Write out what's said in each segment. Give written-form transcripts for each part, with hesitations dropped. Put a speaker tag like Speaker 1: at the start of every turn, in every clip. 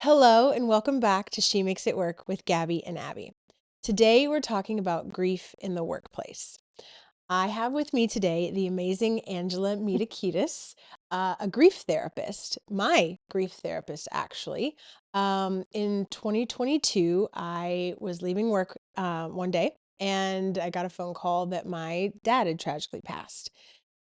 Speaker 1: Hello, and welcome back to She Makes It Work with Gabby and Abby. Today, we're talking about grief in the workplace. I have with me today the amazing Angela Mitakidis, a grief therapist, my grief therapist, actually. In 2022, I was leaving work one day and I got a phone call that my dad had tragically passed.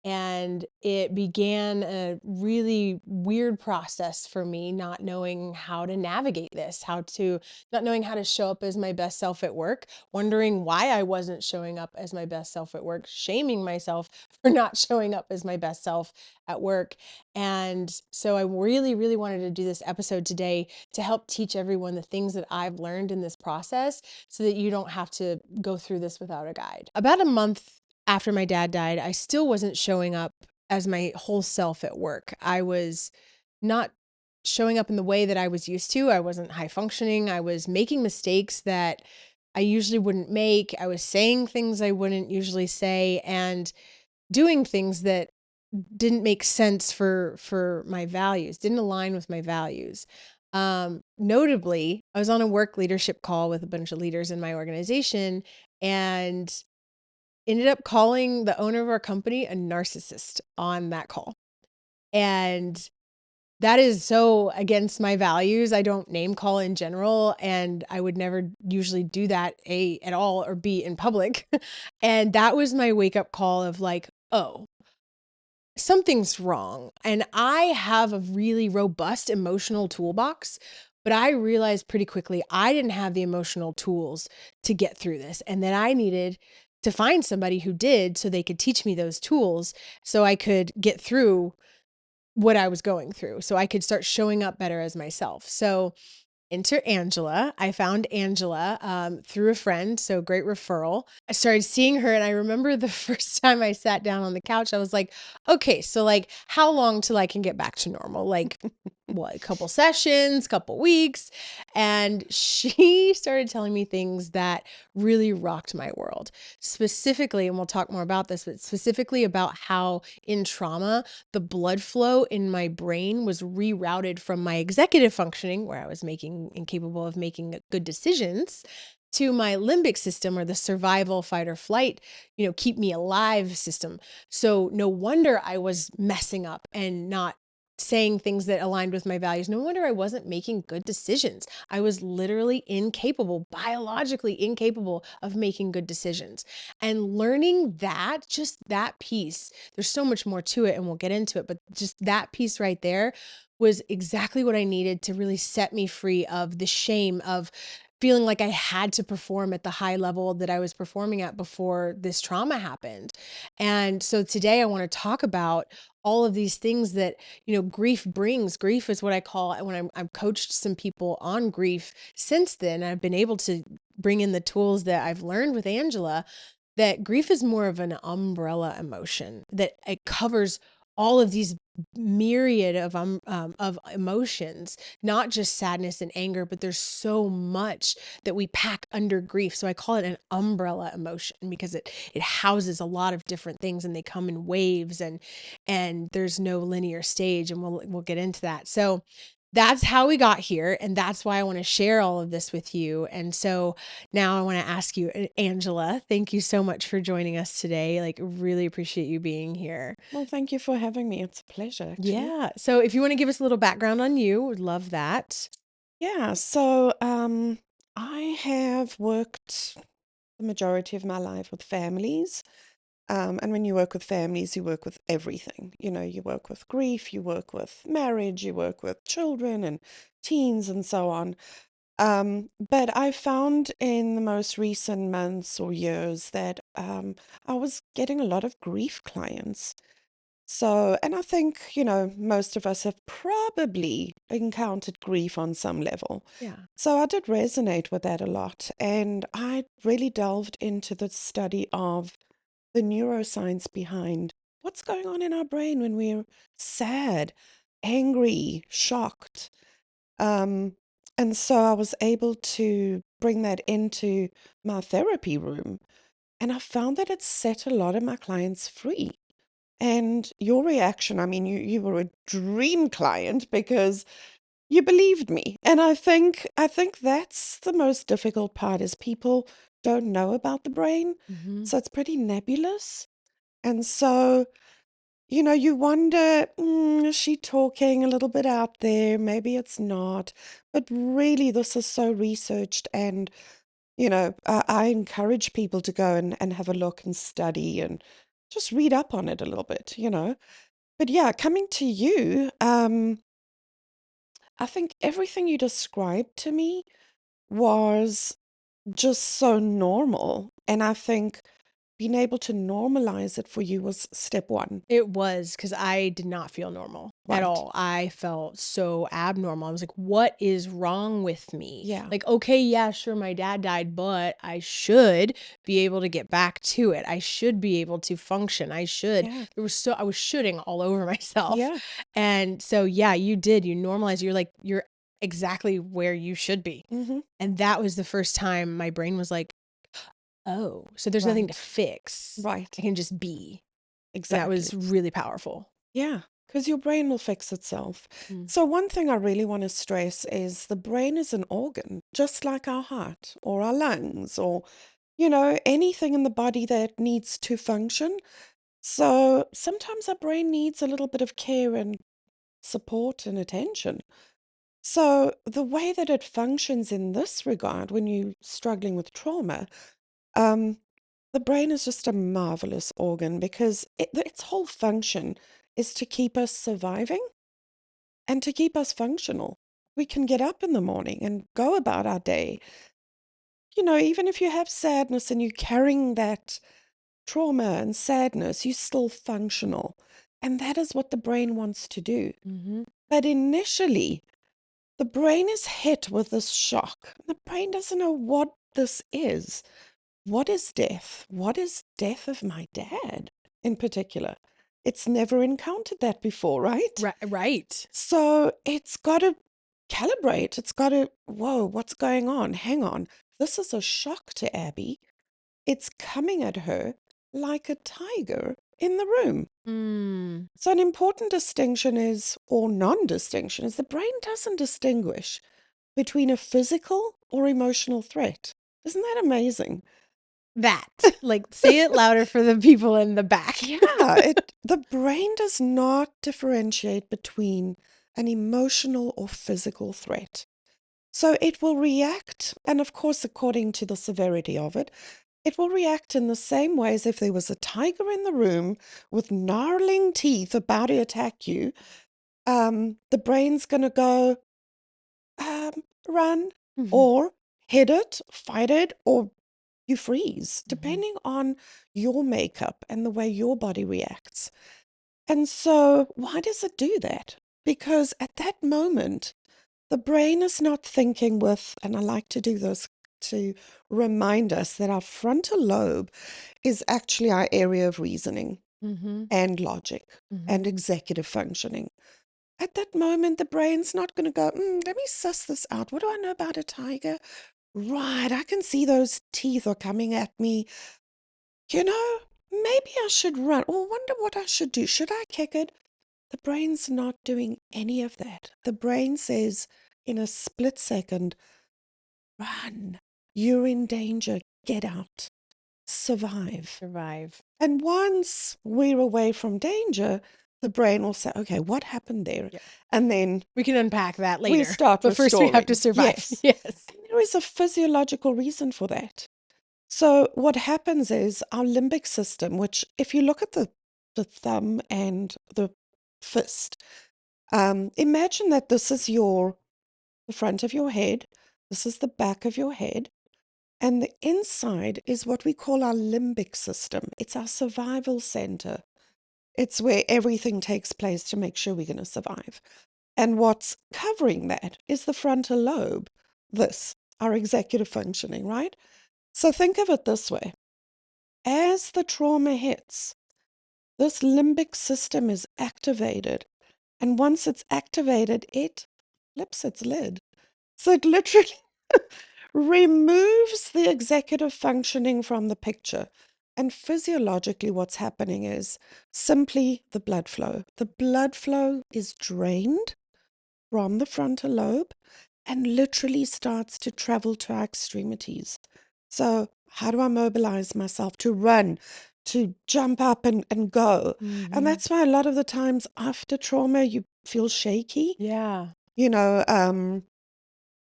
Speaker 1: And it began a really weird process for me, not knowing how to navigate this, not knowing how to show up as my best self at work, wondering why I wasn't showing up as my best self at work, shaming myself for not showing up as my best self at work. And so I really, really wanted to do this episode today to help teach everyone the things that I've learned in this process so that you don't have to go through this without a guide. About a month after my dad died, I still wasn't showing up as my whole self at work. I was not showing up in the way that I was used to. I wasn't high functioning. I was making mistakes that I usually wouldn't make. I was saying things I wouldn't usually say and doing things that didn't make sense for my values, didn't align with my values. Notably, I was on a work leadership call with a bunch of leaders in my organization and ended up calling the owner of our company a narcissist on that call. And that is so against my values. I don't name call in general, and I would never usually do that at all or be in public. And that was my wake up call of like, oh, something's wrong. And I have a really robust emotional toolbox, but I realized pretty quickly I didn't have the emotional tools to get through this and that I needed to find somebody who did so they could teach me those tools so I could get through what I was going through, so I could start showing up better as myself. So enter Angela. I found Angela through a friend, so great referral. I started seeing her, and I remember the first time I sat down on the couch, I was like, okay, so like, how long till I can get back to normal? Like, what, a couple sessions, couple weeks? And she started telling me things that really rocked my world. Specifically, and we'll talk more about this, but specifically about how in trauma, the blood flow in my brain was rerouted from my executive functioning, where I was incapable of making good decisions, to my limbic system, or the survival, fight or flight, keep me alive system. So no wonder I was messing up and not saying things that aligned with my values. No wonder I wasn't making good decisions. I was literally incapable, biologically incapable of making good decisions. And learning that, just that piece, there's so much more to it and we'll get into it, but just that piece right there was exactly what I needed to really set me free of the shame of feeling like I had to perform at the high level that I was performing at before this trauma happened. And so today I want to talk about all of these things that, grief brings. Grief is what I call it when I've coached some people on grief since then. I've been able to bring in the tools that I've learned with Angela, that grief is more of an umbrella emotion, that it covers all of these myriad of emotions, not just sadness and anger, but there's so much that we pack under grief. So I call it an umbrella emotion because it houses a lot of different things and they come in waves, and there's no linear stage, and we'll get into that. So that's how we got here, and that's why I want to share all of this with you. And so now I want to ask you, Angela, thank you so much for joining us today. Like, really appreciate you being here.
Speaker 2: Well, thank you for having me. It's a pleasure, actually.
Speaker 1: Yeah. So if you want to give us a little background on you, would love that.
Speaker 2: Yeah, so I have worked the majority of my life with families. And when you work with families, you work with everything. You work with grief, you work with marriage, you work with children and teens and so on. But I found in the most recent months or years that I was getting a lot of grief clients. So, and I think, most of us have probably encountered grief on some level.
Speaker 1: Yeah.
Speaker 2: So I did resonate with that a lot. And I really delved into the study of the neuroscience behind what's going on in our brain when we're sad, angry, shocked. Um, and so I was able to bring that into my therapy room. And I found that it set a lot of my clients free. And your reaction, I mean, you were a dream client because you believed me. And I think that's the most difficult part is people don't know about the brain.
Speaker 1: Hmm.
Speaker 2: So it's pretty nebulous. And so, you wonder, is she talking a little bit out there? Maybe it's not. But really, this is so researched. And, I encourage people to go and have a look and study and just read up on it a little bit. But yeah, coming to you, I think everything you described to me was just so normal. And I think being able to normalize it for you was step one.
Speaker 1: It was because I did not feel normal at
Speaker 2: Right.
Speaker 1: all. I felt so abnormal. I was like, what is wrong with me?
Speaker 2: Yeah.
Speaker 1: Like, okay, yeah, sure, my dad died, but I should be able to get back to it. I should be able to function. I should.
Speaker 2: Yeah.
Speaker 1: I was shooting all over myself.
Speaker 2: Yeah.
Speaker 1: And so, yeah, you did. You normalized. You're like, you're exactly where you should be.
Speaker 2: Mm-hmm.
Speaker 1: And that was the first time my brain was like, oh, so there's nothing to
Speaker 2: Right.
Speaker 1: fix.
Speaker 2: Right.
Speaker 1: I can just be. And that was
Speaker 2: Exactly.
Speaker 1: really powerful.
Speaker 2: Yeah. Because your brain will fix itself.
Speaker 1: Mm.
Speaker 2: So, one thing I really want to stress is the brain is an organ, just like our heart or our lungs or, anything in the body that needs to function. So, sometimes our brain needs a little bit of care and support and attention. So, the way that it functions in this regard, when you're struggling with trauma, um, the brain is just a marvelous organ because its whole function is to keep us surviving and to keep us functional. We can get up in the morning and go about our day. Even if you have sadness and you're carrying that trauma and sadness, you're still functional. And that is what the brain wants to do.
Speaker 1: Mhm.
Speaker 2: But initially, the brain is hit with this shock. The brain doesn't know what this is. What is death? What is death of my dad in particular? It's never encountered that before, right?
Speaker 1: Right.
Speaker 2: So it's got to calibrate. It's got to, whoa, what's going on? Hang on. This is a shock to Abby. It's coming at her like a tiger in the room.
Speaker 1: Mm.
Speaker 2: So, an important distinction is, or non distinction, is the brain doesn't distinguish between a physical or emotional threat. Isn't that amazing?
Speaker 1: That. Like, say it louder for the people in the back.
Speaker 2: Yeah, the brain does not differentiate between an emotional or physical threat. So it will react, and of course, according to the severity of it, it will react in the same way as if there was a tiger in the room with gnarling teeth about to attack you. The brain's going to go, run,
Speaker 1: Mhm.
Speaker 2: or hit it, fight it, or you freeze,
Speaker 1: Mhm.
Speaker 2: depending on your makeup and the way your body reacts. And so, why does it do that? Because at that moment, the brain is not thinking with, and I like to do this to remind us that our frontal lobe is actually our area of reasoning
Speaker 1: Mhm.
Speaker 2: and logic and
Speaker 1: Mhm.
Speaker 2: executive functioning. At that moment, the brain's not going to go, let me suss this out. What do I know about a tiger? Right, I can see those teeth are coming at me. Maybe I should run or wonder what I should do. Should I kick it? The brain's not doing any of that. The brain says in a split second, run. You're in danger. Get out. Survive.
Speaker 1: Survive.
Speaker 2: And once we're away from danger, the brain will say, okay, what happened there?
Speaker 1: Yeah.
Speaker 2: And then
Speaker 1: We can unpack that
Speaker 2: we
Speaker 1: later.
Speaker 2: start
Speaker 1: But first we have to
Speaker 2: restoring.
Speaker 1: survive.
Speaker 2: Yes.
Speaker 1: Yes.
Speaker 2: And there is a physiological reason for that. So what happens is our limbic system, which if you look at the thumb and the fist, imagine that this is the front of your head, this is the back of your head, and the inside is what we call our limbic system. It's our survival center. It's where everything takes place to make sure we're going to survive. And what's covering that is the frontal lobe, this, our executive functioning, right? So think of it this way. As the trauma hits, this limbic system is activated. And once it's activated, it flips its lid. So it literally removes the executive functioning from the picture. And physiologically, what's happening is simply the blood flow. The blood flow is drained from the frontal lobe and literally starts to travel to our extremities. So, how do I mobilize myself to run, to jump up and go? And
Speaker 1: Mhm.
Speaker 2: that's why a lot of the times after trauma, you feel shaky.
Speaker 1: Yeah.
Speaker 2: You know,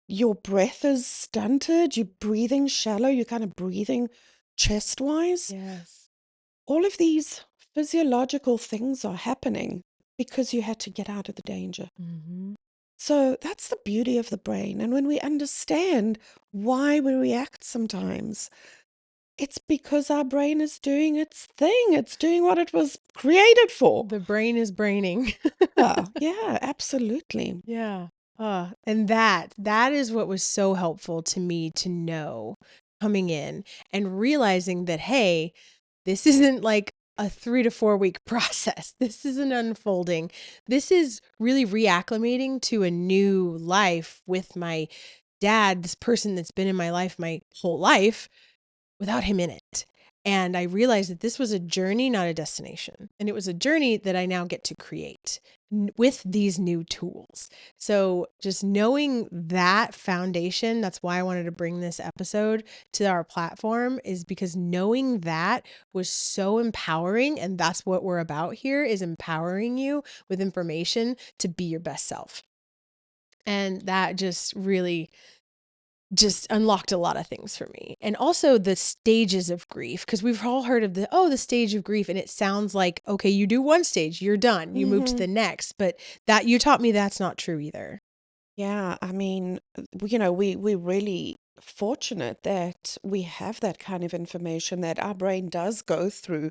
Speaker 2: your breath is stunted, you're breathing shallow, you're kind of breathing chest wise.
Speaker 1: Yes.
Speaker 2: All of these physiological things are happening because you had to get out of the danger.
Speaker 1: Mhm.
Speaker 2: So that's the beauty of the brain. And when we understand why we react sometimes, it's because our brain is doing its thing. It's doing what it was created for.
Speaker 1: The brain is braining.
Speaker 2: Yeah, absolutely.
Speaker 1: Yeah. And that is what was so helpful to me to know coming in and realizing that, hey, this isn't like a 3 to 4 week process. This is an unfolding. This is really reacclimating to a new life with my dad, this person that's been in my life my whole life without him in it. And I realized that this was a journey, not a destination. And it was a journey that I now get to create with these new tools. So just knowing that foundation, that's why I wanted to bring this episode to our platform, is because knowing that was so empowering. And that's what we're about here, is empowering you with information to be your best self. And that just unlocked a lot of things for me. And also the stages of grief, because we've all heard of the stage of grief. And it sounds like, okay, you do one stage, you're done, you move to
Speaker 2: Hmm.
Speaker 1: the next. But that you taught me that's not true either.
Speaker 2: Yeah, I mean, we're really fortunate that we have that kind of information, that our brain does go through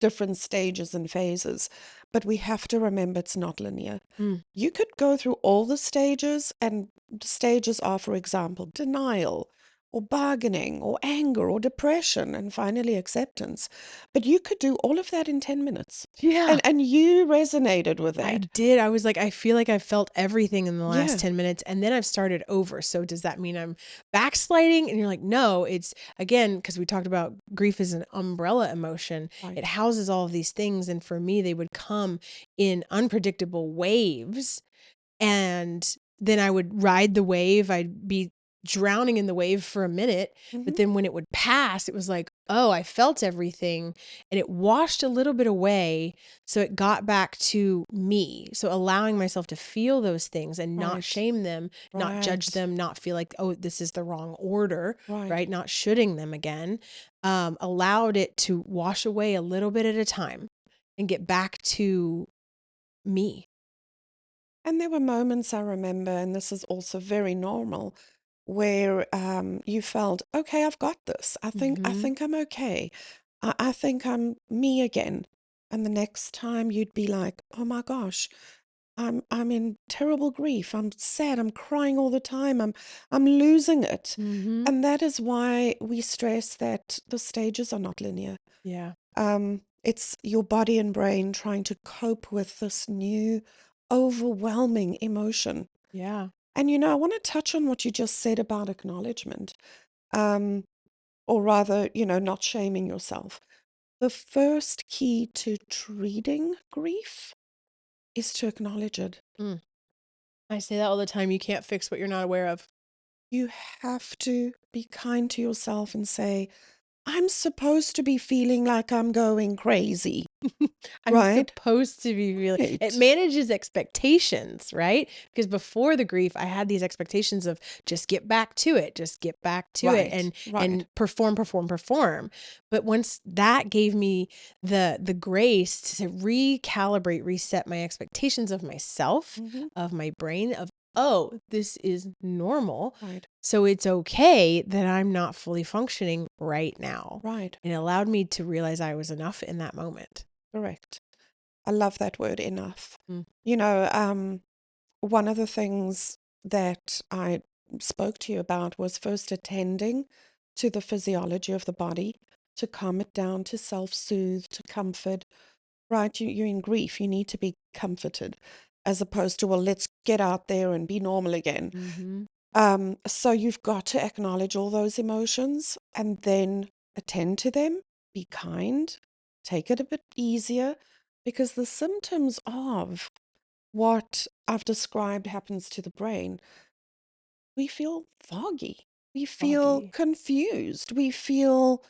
Speaker 2: different stages and phases, but we have to remember it's not linear.
Speaker 1: Mm.
Speaker 2: You could go through all the stages, and the stages are, for example, denial or bargaining or anger or depression and finally acceptance. But you could do all of that in 10 minutes.
Speaker 1: Yeah.
Speaker 2: And you resonated with
Speaker 1: I
Speaker 2: that.
Speaker 1: did. I was like, I feel like I felt everything in the last
Speaker 2: Yeah,
Speaker 1: 10 minutes and then I've started over. So does that mean I'm backsliding? And you're like, no, it's again, because we talked about grief as an umbrella emotion. It
Speaker 2: right.
Speaker 1: houses all of these things. And for me, they would come in unpredictable waves. And then I would ride the wave. I'd be drowning in the wave for a minute. But
Speaker 2: Hmm.
Speaker 1: then when it would pass, it was like, oh, I felt everything and it washed a little bit away. So it got back to me. So allowing myself to feel those things and not
Speaker 2: Right,
Speaker 1: shame them, not judge
Speaker 2: right,
Speaker 1: them, not feel like, oh, this is the wrong order,
Speaker 2: right.
Speaker 1: right? Not shooting them again, allowed it to wash away a little bit at a time and get back to me.
Speaker 2: And there were moments I remember, and this is also very normal, where you felt, okay, I've got this. I
Speaker 1: Hmm.
Speaker 2: think I'm okay. I think I'm me again. And the next time you'd be like, oh my gosh, I'm in terrible grief. I'm sad. I'm crying all the time. I'm losing it.
Speaker 1: Hmm.
Speaker 2: And that is why we stress that the stages are not linear.
Speaker 1: Yeah.
Speaker 2: It's your body and brain trying to cope with this new, overwhelming emotion.
Speaker 1: Yeah.
Speaker 2: And I want to touch on what you just said about acknowledgement, um, or rather, not shaming yourself. The first key to treating grief is to acknowledge it.
Speaker 1: Mm. I say that all the time. You can't fix what you're not aware of.
Speaker 2: You have to be kind to yourself and say, I'm supposed to be feeling like I'm going crazy,
Speaker 1: I'm
Speaker 2: right?
Speaker 1: supposed to be feeling it
Speaker 2: Right,
Speaker 1: manages expectations, right? Because before the grief, I had these expectations of just get back to it, just get back to it
Speaker 2: right, right.
Speaker 1: and perform, perform, perform. But once that gave me the grace to recalibrate, reset my expectations of myself,
Speaker 2: Hmm.
Speaker 1: of my brain, of oh, this is normal.
Speaker 2: Right,
Speaker 1: So it's okay that I'm not fully functioning right now.
Speaker 2: right.
Speaker 1: And it allowed me to realize I was enough in that moment.
Speaker 2: Correct. I love that word, enough.
Speaker 1: Mm.
Speaker 2: You know, one of the things that I spoke to you about was first attending to the physiology of the body, to calm it down, to self-soothe, to comfort. Right? You're in grief. You need to be comforted, as opposed to, well, let's get out there and be normal again.
Speaker 1: Mhm.
Speaker 2: So you've got to acknowledge all those emotions and then attend to them, be kind, take it a bit easier, because the symptoms of what I've described happens to the brain, we feel foggy. We feel
Speaker 1: Foggy.
Speaker 2: confused. We feel,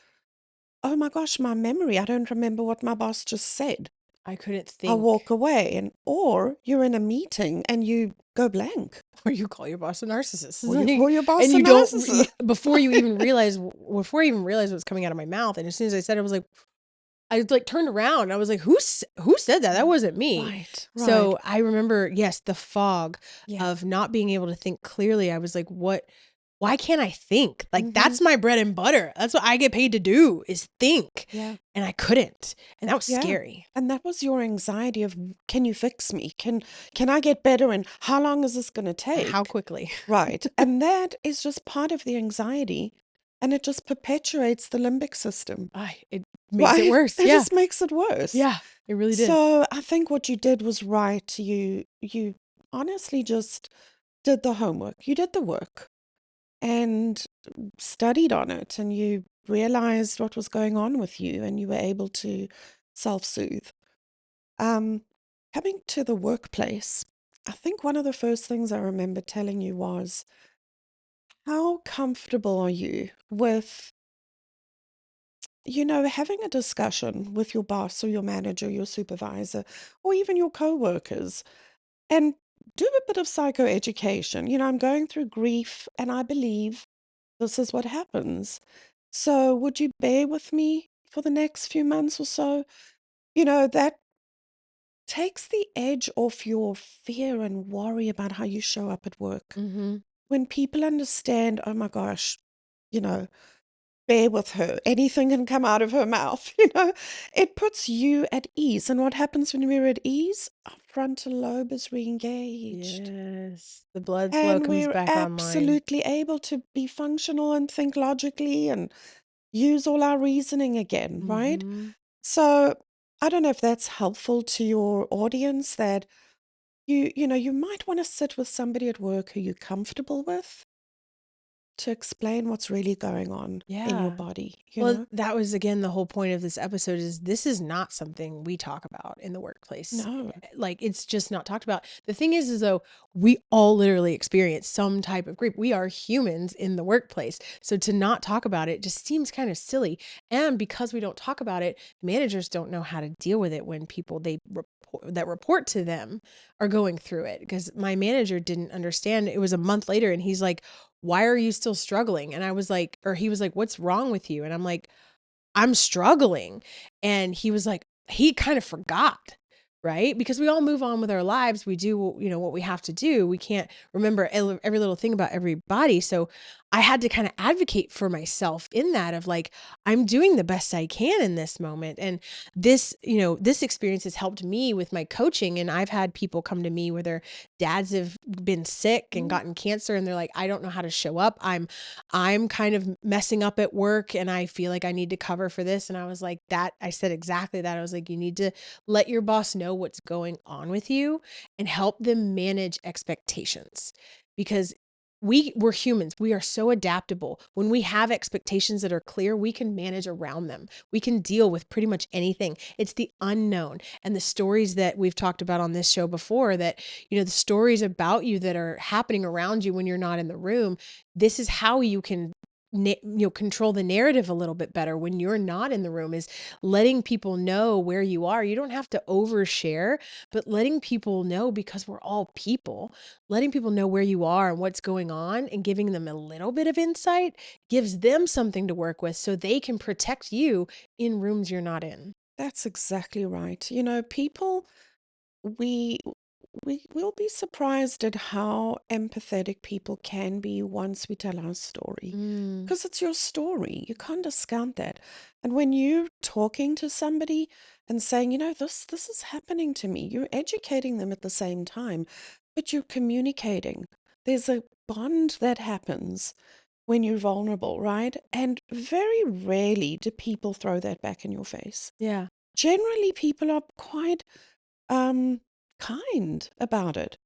Speaker 2: oh my gosh, my memory, I don't remember what my boss just said.
Speaker 1: I couldn't
Speaker 2: I walk
Speaker 1: think.
Speaker 2: away, or you're in a meeting and you go blank,
Speaker 1: Or you call your boss a narcissist.
Speaker 2: or you call your
Speaker 1: And
Speaker 2: boss a
Speaker 1: you don't
Speaker 2: narcissist.
Speaker 1: before you even realize what's coming out of my mouth. And as soon as I said it, I was like, I like turned around and I was like, who said that? That wasn't me.
Speaker 2: Right, right.
Speaker 1: So I remember, yes, the fog
Speaker 2: Yeah.
Speaker 1: of not being able to think clearly. I was like, why can't I think? Like,
Speaker 2: Mm-hmm.
Speaker 1: that's my bread and butter. That's what I get paid to do, is think.
Speaker 2: Yeah.
Speaker 1: And I couldn't. And that was
Speaker 2: Yeah.
Speaker 1: scary.
Speaker 2: And that was your anxiety of, can you fix me? Can I get better? And how long is this going to
Speaker 1: And how
Speaker 2: take?
Speaker 1: quickly?
Speaker 2: Right. And that is just part of the anxiety. And it just perpetuates the limbic system,
Speaker 1: It makes it
Speaker 2: right?
Speaker 1: worse.
Speaker 2: It
Speaker 1: Yeah.
Speaker 2: just makes it worse.
Speaker 1: Yeah, it really did.
Speaker 2: So I think what you did was right. You honestly just did the homework. You did the work and studied on it, and you realized what was going on with you, and you were able to self-soothe. Um, Coming to the workplace, I think one of the first things I remember telling you was, how comfortable are you with, having a discussion with your boss or your manager, your supervisor, or even your coworkers, and do a bit of psychoeducation. I'm going through grief, and I believe this is what happens. So would you bear with me for the next few months or so? That takes the edge off your fear and worry about how you show up at work.
Speaker 1: Mm-hmm.
Speaker 2: When people understand, oh my gosh, you know, bear with her, anything can come out of her mouth, it puts you at ease. And what happens when we're at ease? Our frontal lobe is re-engaged.
Speaker 1: Yes. The blood flow
Speaker 2: And
Speaker 1: comes
Speaker 2: we're
Speaker 1: back online.
Speaker 2: absolutely able to be functional and think logically and use all our reasoning again, right?
Speaker 1: Mm-hmm.
Speaker 2: So I don't know if that's helpful to your audience, that you might want to sit with somebody at work who you're comfortable with to explain what's really going on in your
Speaker 1: Yeah.
Speaker 2: body.
Speaker 1: Well, that was again the whole point of this episode, is this is not something we talk about in the workplace.
Speaker 2: No,
Speaker 1: Like, it's just not talked about. The thing is though, we all literally experience some type of grief. We are humans in the workplace. So to not talk about it just seems kind of silly. And because we don't talk about it, managers don't know how to deal with it when people that report to them are going through it. Because my manager didn't understand. It was a month later and he's like, why are you still struggling? And I was like, or he was like, what's wrong with you? And I'm like, I'm struggling. And he was like, he kind of forgot, right? Because we all move on with our lives. We do, what we have to do. We can't remember every little thing about everybody. So I had to kind of advocate for myself in that, of like, I'm doing the best I can in this moment. And this experience has helped me with my coaching. And I've had people come to me where their dads have been sick and
Speaker 2: mm,
Speaker 1: gotten cancer. And they're like, I don't know how to show up. I'm kind of messing up at work and I feel like I need to cover for this. And I was like, I said exactly that. I was like, you need to let your boss know what's going on with you and help them manage expectations, because we're humans. We are so adaptable. When we have expectations that are clear, we can manage around them. We can deal with pretty much anything. It's the unknown and the stories that we've talked about on this show before, that, the stories about you that are happening around you when you're not in the room. This is how you can control the narrative a little bit better when you're not in the room, is letting people know where you are. You don't have to overshare, but letting people know, because we're all people, letting people know where you are and what's going on and giving them a little bit of insight gives them something to work with so they can protect you in rooms you're not in.
Speaker 2: that's exactly right. People, we we will be surprised at how empathetic people can be once we tell our story,
Speaker 1: Mm,
Speaker 2: because it's your story. You can't discount that. And when you're talking to somebody and saying, this is happening to me, you're educating them at the same time, but you're communicating. There's a bond that happens when you're vulnerable, right? And very rarely do people throw that back in your face.
Speaker 1: yeah.
Speaker 2: Generally, people are quite um, kind about it.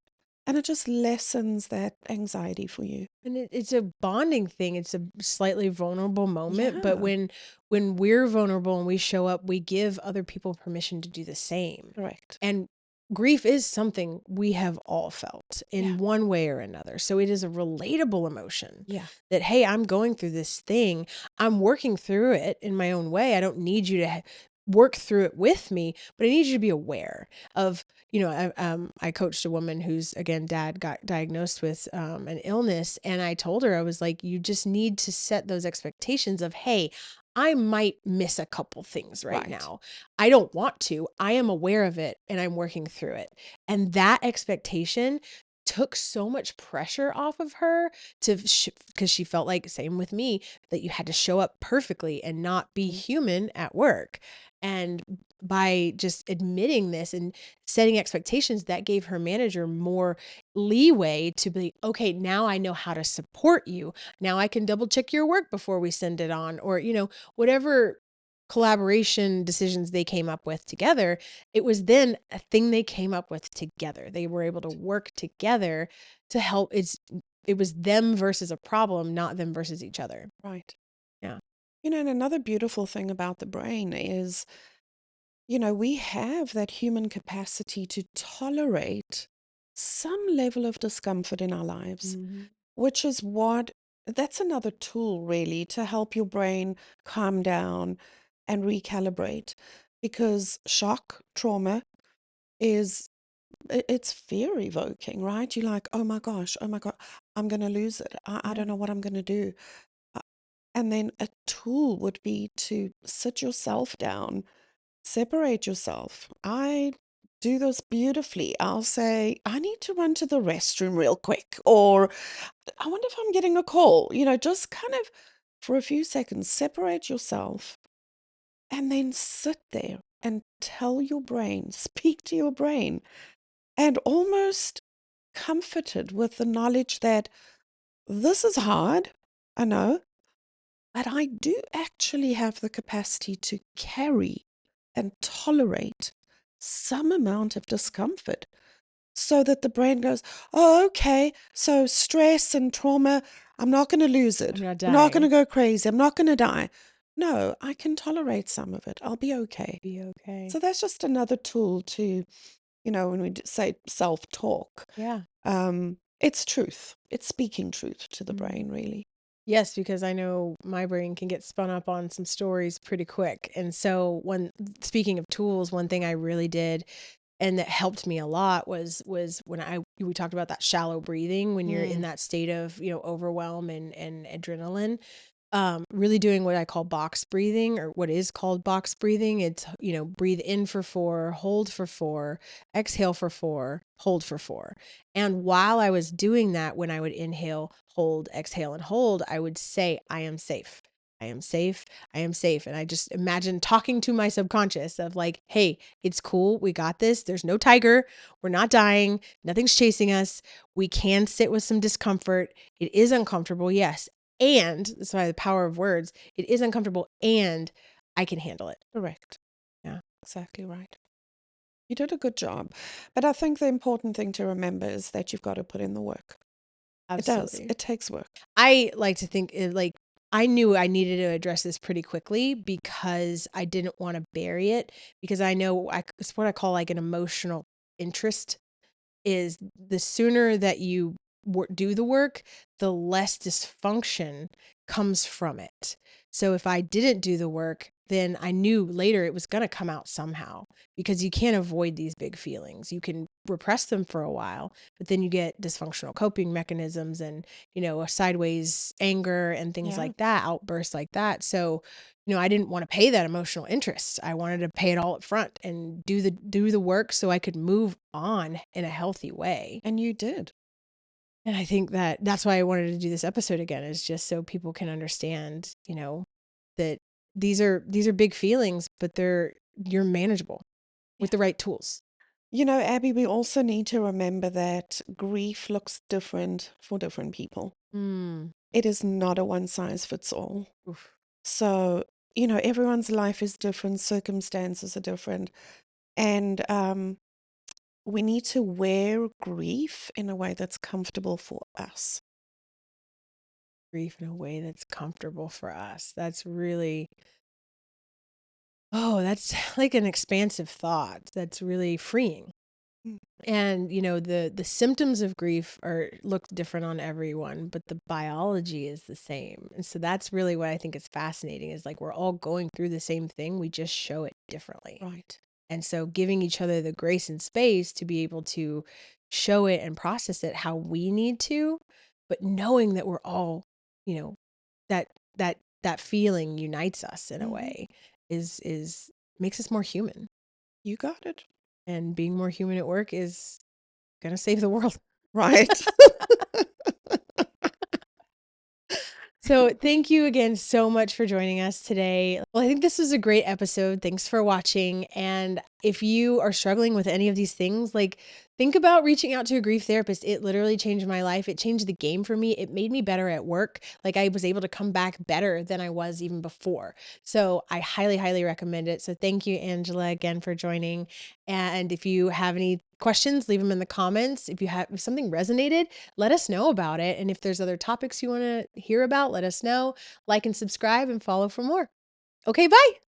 Speaker 2: And it just lessens that anxiety for you.
Speaker 1: And it's a bonding thing. It's a slightly vulnerable moment, but
Speaker 2: Yeah,
Speaker 1: when we're vulnerable and we show up, we give other people permission to do the same.
Speaker 2: correct.
Speaker 1: And grief is something we have all felt
Speaker 2: Yeah.
Speaker 1: in one way or another. So it is a relatable emotion
Speaker 2: Yeah.
Speaker 1: that, hey, I'm going through this thing. I'm working through it in my own way. I don't need you to work through it with me, but I need you to be aware of, I coached a woman whose, again, dad got diagnosed with an illness. And I told her, I was like, you just need to set those expectations of, hey, I might miss a couple things right
Speaker 2: Right.
Speaker 1: now. I don't want to. I am aware of it and I'm working through it. And that expectation took so much pressure off of her because she felt like, same with me, that you had to show up perfectly and not be
Speaker 2: Mm.
Speaker 1: human at work. And by just admitting this and setting expectations, that gave her manager more leeway to be, okay, now I know how to support you. Now I can double check your work before we send it on, or, whatever collaboration decisions they came up with together. It was then a thing they came up with together. They were able to work together to help. It was them versus a problem, not them versus each other.
Speaker 2: Right.
Speaker 1: Yeah.
Speaker 2: And another beautiful thing about the brain is, we have that human capacity to tolerate some level of discomfort in our lives,
Speaker 1: Mhm.
Speaker 2: which is that's another tool really to help your brain calm down and recalibrate. Because shock, trauma is, it's fear evoking, right? You're like, oh my God, I'm going to lose it. I
Speaker 1: Yeah.
Speaker 2: don't know what I'm going to do. Uh, And then a tool would be to sit yourself down, separate yourself. I do this beautifully. I'll say, I need to run to the restroom real quick, or I wonder if I'm getting a call. Just kind of for a few seconds, separate yourself and then sit there and tell your brain, speak to your brain, and almost comforted with the knowledge that this is hard, I know, but I do actually have the capacity to carry and tolerate some amount of discomfort so that the brain goes, oh, okay, so stress and trauma, I'm not going to lose
Speaker 1: I'm
Speaker 2: it.
Speaker 1: not
Speaker 2: I'm not going to
Speaker 1: dying.
Speaker 2: go crazy. I'm not going to die. No, I can tolerate some of it. I'll be okay.
Speaker 1: Be okay.
Speaker 2: So that's just another tool to, when we say self-talk,
Speaker 1: Yeah.
Speaker 2: it's truth. It's speaking truth to the
Speaker 1: Mhm.
Speaker 2: brain, really.
Speaker 1: Yes, because I know my brain can get spun up on some stories pretty quick. And so speaking of tools, one thing I really did and that helped me a lot was when we talked about that shallow breathing when you're in
Speaker 2: Mm,
Speaker 1: that state of, overwhelm and adrenaline. Really doing what I call box breathing, or what is called box breathing. It's, breathe in for 4, hold for 4, exhale for 4, hold for 4. And while I was doing that, when I would inhale, hold, exhale, and hold, I would say, I am safe. I am safe. I am safe. And I just imagine talking to my subconscious of like, hey, it's cool. We got this. There's no tiger. We're not dying. Nothing's chasing us. We can sit with some discomfort. It is uncomfortable. Yes. And that's why the power of words, it is uncomfortable and I can handle it.
Speaker 2: correct.
Speaker 1: Yeah,
Speaker 2: Exactly right. You did a good job. But I think the important thing to remember is that you've got to put in the work. It does.
Speaker 1: absolutely.
Speaker 2: It takes work.
Speaker 1: I like to think I knew I needed to address this pretty quickly because I didn't want to bury it, because I know it's what I call like an emotional interest. Is the sooner that you do the work, the less dysfunction comes from it. So if I didn't do the work, then I knew later it was going to come out somehow, because you can't avoid these big feelings. You can repress them for a while, but then you get dysfunctional coping mechanisms and, a sideways anger and things
Speaker 2: Yeah.
Speaker 1: like that, outbursts like that. So, I didn't want to pay that emotional interest. I wanted to pay it all up front and do the work so I could move on in a healthy way.
Speaker 2: And you did.
Speaker 1: And I think that that's why I wanted to do this episode again, is just so people can understand, that these are big feelings, but you're manageable
Speaker 2: Yeah.
Speaker 1: with the right tools.
Speaker 2: Abby, we also need to remember that grief looks different for different people.
Speaker 1: Mm.
Speaker 2: It is not a one size fits all.
Speaker 1: Oof.
Speaker 2: So, everyone's life is different, circumstances are different. And we need to wear grief in a way that's comfortable for us.
Speaker 1: Grief in a way that's comfortable for us. That's really, oh, that's like an expansive thought. That's really freeing.
Speaker 2: Mm.
Speaker 1: And, the symptoms of grief are look different on everyone, but the biology is the same. And so that's really what I think is fascinating, is like we're all going through the same thing, we just show it differently.
Speaker 2: Right.
Speaker 1: And so giving each other the grace and space to be able to show it and process it how we need to, but knowing that we're all, you know, that that feeling unites us in a
Speaker 2: Hmm.
Speaker 1: way, is makes us more human.
Speaker 2: You got it.
Speaker 1: And being more human at work is gonna save the world.
Speaker 2: Right.
Speaker 1: So, thank you again so much for joining us today. Well, I think this was a great episode. Thanks for watching. And if you are struggling with any of these things, like think about reaching out to a grief therapist. It literally changed my life. It changed the game for me. It made me better at work. Like I was able to come back better than I was even before. So, I highly, highly recommend it. So, thank you, Angela, again for joining. And if you have any questions, leave them in the comments. If something resonated, let us know about it. And if there's other topics you want to hear about, let us know. Like and subscribe and follow for more. Okay, bye.